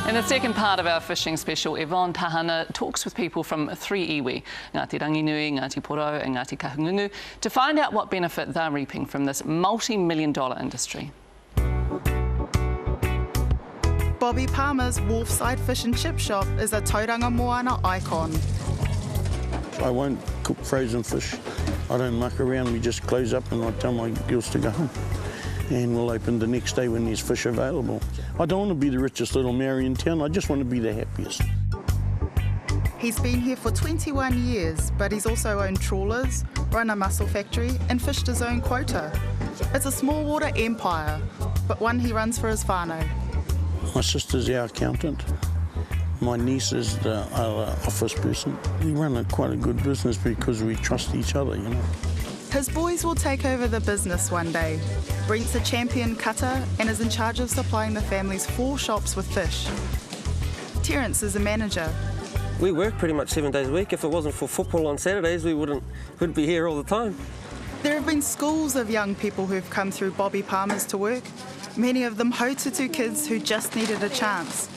In the second part of our fishing special, Yvonne Tahana talks with people from 3 iwi, Ngati Ranginui, Ngati Porou and Ngati Kahungunu, to find out what benefit they're reaping from this multi-million-dollar industry. Bobby Palmer's Wharfside Fish and Chip Shop is a Tauranga Moana icon. I won't cook frozen fish. I don't muck around, we just close up and I tell my girls to go home. And we'll open the next day when there's fish available. I don't want to be the richest little Maori in town, I just want to be the happiest. He's been here for 21 years, but he's also owned trawlers, run a mussel factory and fished his own quota. It's a small water empire, but one he runs for his whānau. My sister's our accountant. My niece is the office person. We run quite a good business because we trust each other, you know. His boys will take over the business one day. Brent's a champion cutter and is in charge of supplying the family's 4 shops with fish. Terence is a manager. We work pretty much 7 days a week. If it wasn't for football on Saturdays, we wouldn't be here all the time. There have been schools of young people who've come through Bobby Palmer's to work, many of them Haututu kids who just needed a chance.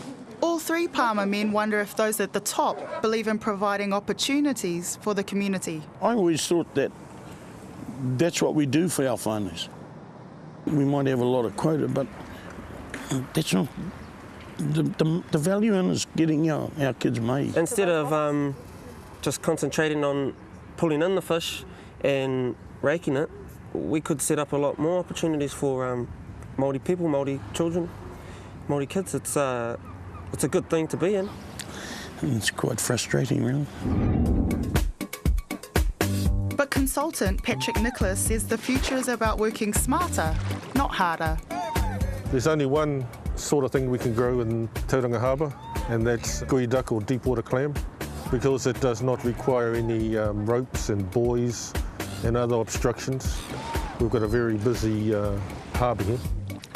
All 3 Palmer men wonder if those at the top believe in providing opportunities for the community. I always thought that that's what we do for our whānau. We might have a lot of quota, but that's not the value in is getting our kids made. Instead of just concentrating on pulling in the fish and raking it, we could set up a lot more opportunities for Māori people, Māori children, Māori kids. It's a good thing to be in. And it's quite frustrating, really. But consultant Patrick Nicholas says the future is about working smarter, not harder. There's only one sort of thing we can grow in Tauranga Harbour, and that's gui duck or deep water clam, because it does not require any ropes and buoys and other obstructions. We've got a very busy harbour here.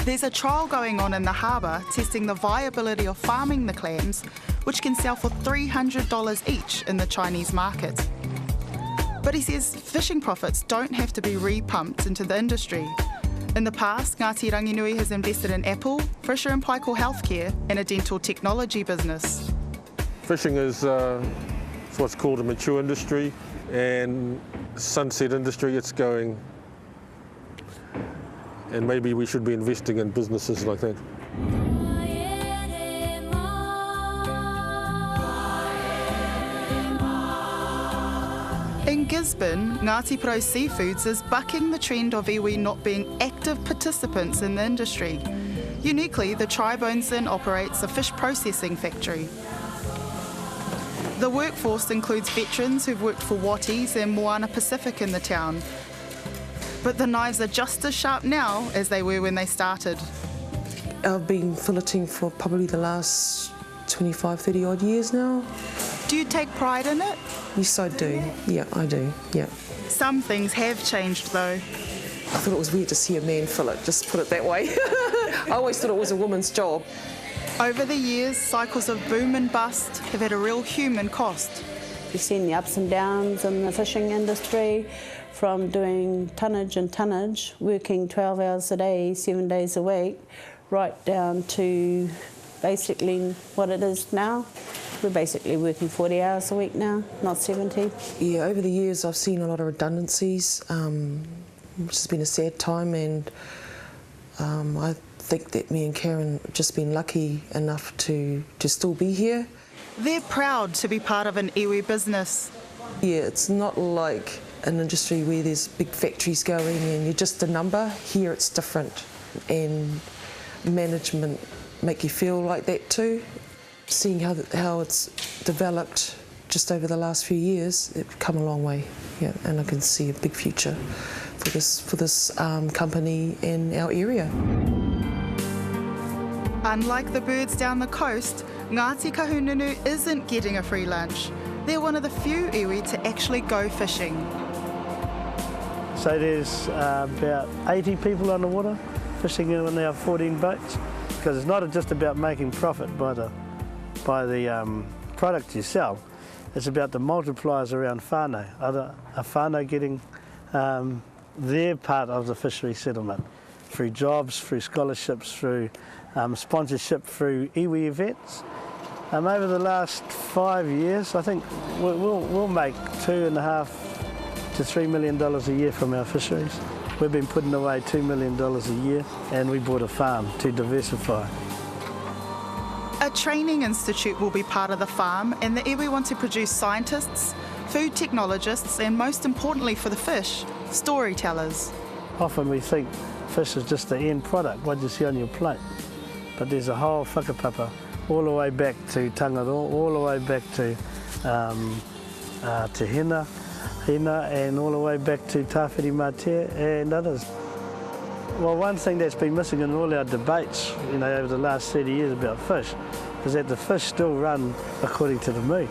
There's a trial going on in the harbour testing the viability of farming the clams, which can sell for $300 each in the Chinese market. But he says fishing profits don't have to be re-pumped into the industry. In the past, Ngati Ranginui has invested in Apple, Fisher & Paykel Healthcare and a dental technology business. Fishing is what's called a mature industry, and sunset industry, it's going, and maybe we should be investing in businesses like that. In Gisborne, Ngati Porou Seafoods is bucking the trend of iwi not being active participants in the industry. Uniquely, the tribe owns and operates a fish processing factory. The workforce includes veterans who've worked for Watties and Moana Pacific in the town. But the knives are just as sharp now as they were when they started. I've been filleting for probably the last 25, 30 odd years now. Do you take pride in it? Yes, I do. Yeah, I do, yeah. Some things have changed though. I thought it was weird to see a man fillet, just put it that way. I always thought it was a woman's job. Over the years, cycles of boom and bust have had a real human cost. We've seen the ups and downs in the fishing industry, from doing tonnage and tonnage, working 12 hours a day, 7 days a week, right down to basically what it is now. We're basically working 40 hours a week now, not 70. Yeah, over the years I've seen a lot of redundancies, which has been a sad time, and I think that me and Karen have just been lucky enough to still be here. They're proud to be part of an iwi business. Yeah, it's not like an industry where there's big factories going and you're just a number. Here it's different, and management make you feel like that too. Seeing how it's developed just over the last few years, it's come a long way, yeah, and I can see a big future for this company in our area. Unlike the birds down the coast, Ngati Kahungunu isn't getting a free lunch. They're one of the few iwi to actually go fishing. So there's about 80 people on the water fishing in our 14 boats, because it's not just about making profit by the product you sell. It's about the multipliers around whānau, a whānau getting their part of the fishery settlement. through jobs, through scholarships, through sponsorship, through iwi events. Over the last 5 years, I think we'll make $2.5 to $3 million a year from our fisheries. We've been putting away $2 million a year, and we bought a farm to diversify. A training institute will be part of the farm, and the iwi want to produce scientists, food technologists, and most importantly for the fish, storytellers. Often we think fish is just the end product, what you see on your plate. But there's a whole whakapapa, all the way back to tangaro, all the way back to hina, and all the way back to tawhiri mate and others. Well, one thing that's been missing in all our debates, over the last 30 years about fish, is that the fish still run according to the moon,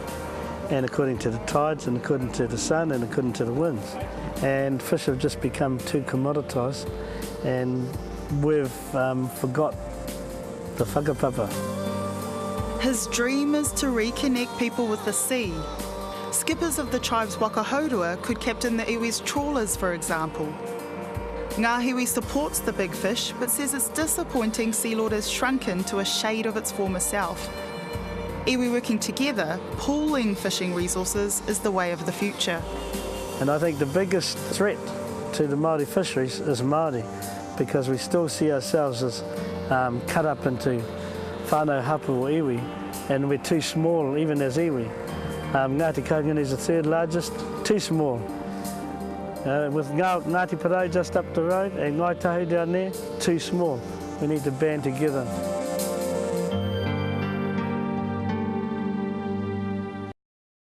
and according to the tides, and according to the sun, and according to the winds. And fish have just become too commoditised, and we've forgot the whakapapa. His dream is to reconnect people with the sea. Skippers of the tribe's wakahaurua could captain the iwi's trawlers, for example. Ngāhiwi supports the big fish, but says it's disappointing Sealord has shrunken to a shade of its former self. Iwi working together, pooling fishing resources, is the way of the future. And I think the biggest threat to the Māori fisheries is Māori, because we still see ourselves as cut up into whānau hapu or iwi, and we're too small even as iwi. Ngati Kahungunu is the third largest, too small. With Ngati Porou just up the road and Ngai Tahu down there, too small. We need to band together.